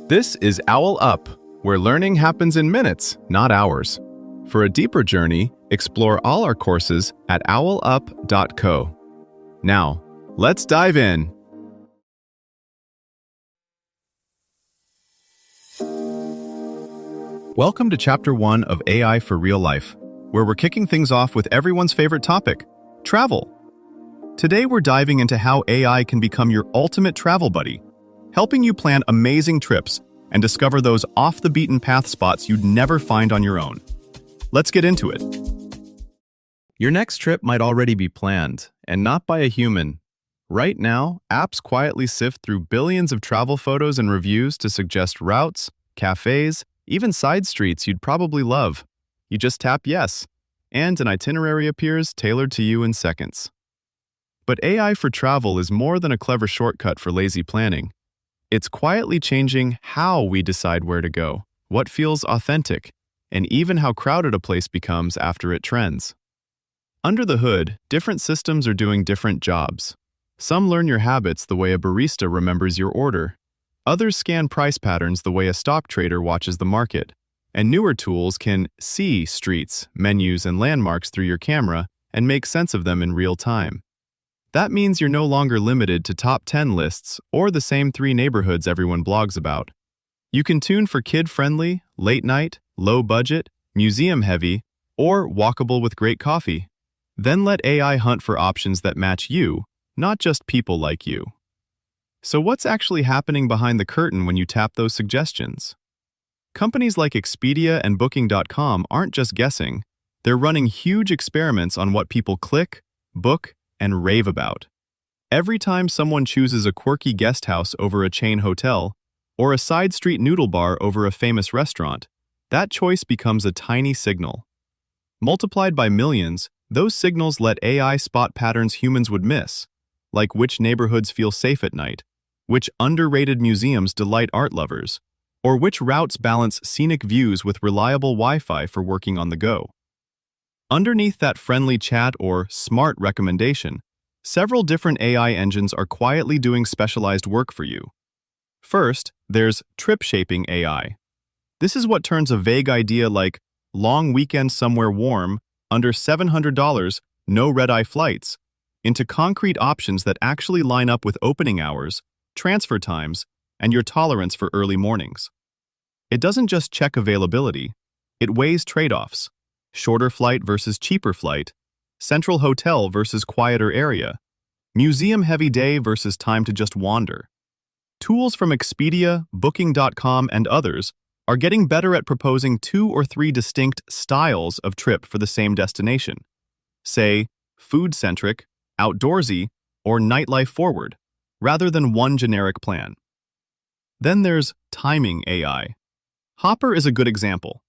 This is OwlUp, where learning happens in minutes, not hours. For a deeper journey, explore all our courses at owlup.co. Now, let's dive in. Welcome to Chapter 1 of AI for Real Life, where we're kicking things off with everyone's favorite topic, travel. Today we're diving into how AI can become your ultimate travel buddy, helping you plan amazing trips and discover those off-the-beaten-path spots you'd never find on your own. Let's get into it. Your next trip might already be planned, and not by a human. Right now, apps quietly sift through billions of travel photos and reviews to suggest routes, cafes, even side streets you'd probably love. You just tap yes, and an itinerary appears tailored to you in seconds. But AI for travel is more than a clever shortcut for lazy planning. It's quietly changing how we decide where to go, what feels authentic, and even how crowded a place becomes after it trends. Under the hood, different systems are doing different jobs. Some learn your habits the way a barista remembers your order. Others scan price patterns the way a stock trader watches the market. And newer tools can see streets, menus, and landmarks through your camera and make sense of them in real time. That means you're no longer limited to top 10 lists or the same 3 neighborhoods everyone blogs about. You can tune for kid-friendly, late-night, low-budget, museum-heavy, or walkable with great coffee. Then let AI hunt for options that match you, not just people like you. So what's actually happening behind the curtain when you tap those suggestions? Companies like Expedia and Booking.com aren't just guessing. They're running huge experiments on what people click, book, and rave about. Every time someone chooses a quirky guest house over a chain hotel, or a side street noodle bar over a famous restaurant, that choice becomes a tiny signal. Multiplied by millions, those signals let AI spot patterns humans would miss, like which neighborhoods feel safe at night, which underrated museums delight art lovers, or which routes balance scenic views with reliable Wi-Fi for working on the go. Underneath that friendly chat or smart recommendation, several different AI engines are quietly doing specialized work for you. First, there's trip shaping AI. This is what turns a vague idea like long weekend somewhere warm, under $700, no red-eye flights, into concrete options that actually line up with opening hours, transfer times, and your tolerance for early mornings. It doesn't just check availability, it weighs trade-offs. Shorter flight versus cheaper flight, central hotel versus quieter area, museum-heavy day versus time to just wander. Tools from Expedia, Booking.com, and others are getting better at proposing 2 or 3 distinct styles of trip for the same destination. Say, food-centric, outdoorsy, or nightlife-forward, rather than one generic plan. Then there's timing AI. Hopper is a good example.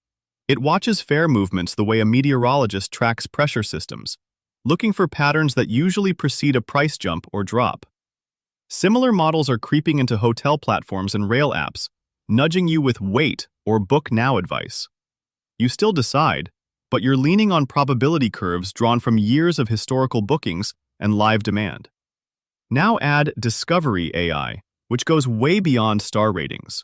It watches fare movements the way a meteorologist tracks pressure systems, looking for patterns that usually precede a price jump or drop. Similar models are creeping into hotel platforms and rail apps, nudging you with wait or book now advice. You still decide, but you're leaning on probability curves drawn from years of historical bookings and live demand. Now add Discovery AI, which goes way beyond star ratings.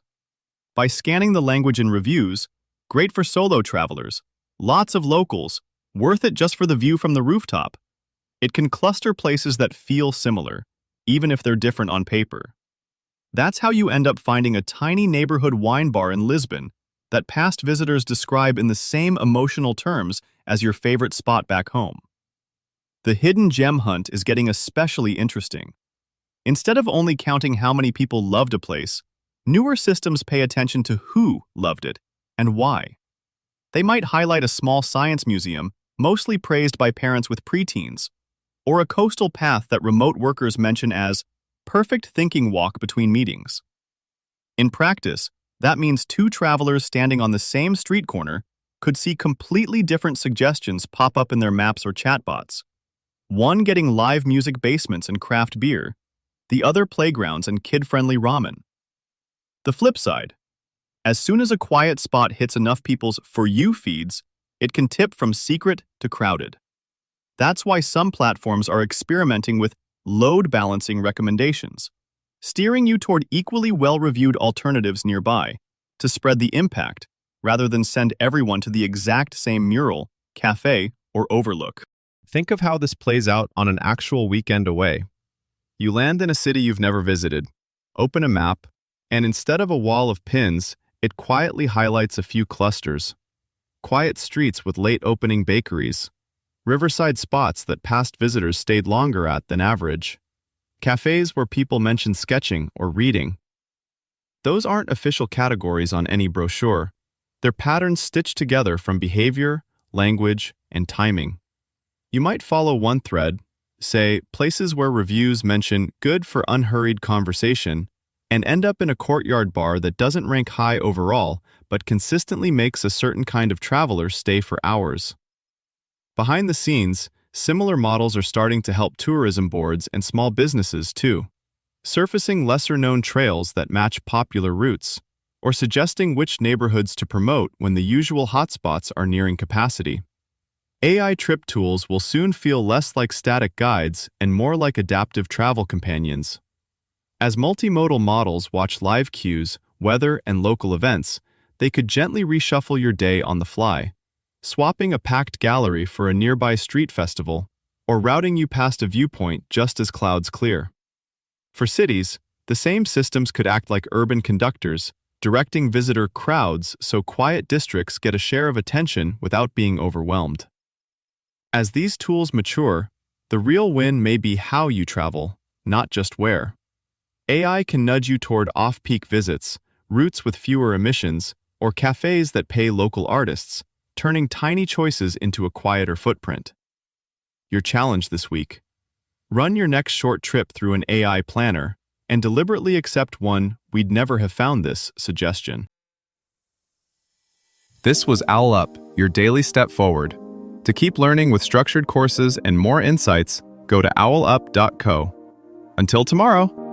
By scanning the language in reviews, great for solo travelers, lots of locals, worth it just for the view from the rooftop. It can cluster places that feel similar, even if they're different on paper. That's how you end up finding a tiny neighborhood wine bar in Lisbon that past visitors describe in the same emotional terms as your favorite spot back home. The hidden gem hunt is getting especially interesting. Instead of only counting how many people loved a place, newer systems pay attention to who loved it and why. They might highlight a small science museum, mostly praised by parents with preteens, or a coastal path that remote workers mention as perfect thinking walk between meetings. In practice, that means 2 travelers standing on the same street corner could see completely different suggestions pop up in their maps or chatbots. One getting live music basements and craft beer, the other playgrounds and kid-friendly ramen. The flip side, as soon as a quiet spot hits enough people's For You feeds, it can tip from secret to crowded. That's why some platforms are experimenting with load balancing recommendations. steering you toward equally well-reviewed alternatives nearby to spread the impact rather than send everyone to the exact same mural, cafe, or overlook. Think of how this plays out on an actual weekend away. You land in a city you've never visited, open a map, and instead of a wall of pins, it quietly highlights a few clusters. Quiet streets with late-opening bakeries, riverside spots that past visitors stayed longer at than average, cafes where people mention sketching or reading. Those aren't official categories on any brochure. They're patterns stitched together from behavior, language, and timing. You might follow one thread, say, places where reviews mention good for unhurried conversation, and end up in a courtyard bar that doesn't rank high overall, but consistently makes a certain kind of traveler stay for hours. Behind the scenes, similar models are starting to help tourism boards and small businesses too, surfacing lesser-known trails that match popular routes, or suggesting which neighborhoods to promote when the usual hotspots are nearing capacity. AI trip tools will soon feel less like static guides and more like adaptive travel companions. As multimodal models watch live cues, weather, and local events, they could gently reshuffle your day on the fly, swapping a packed gallery for a nearby street festival, or routing you past a viewpoint just as clouds clear. For cities, the same systems could act like urban conductors, directing visitor crowds so quiet districts get a share of attention without being overwhelmed. As these tools mature, the real win may be how you travel, not just where. AI can nudge you toward off-peak visits, routes with fewer emissions, or cafes that pay local artists, turning tiny choices into a quieter footprint. Your challenge this week: run your next short trip through an AI planner and deliberately accept one "we'd never have found this" suggestion. This was OwlUp, your daily step forward. To keep learning with structured courses and more insights, go to owlup.co. Until tomorrow!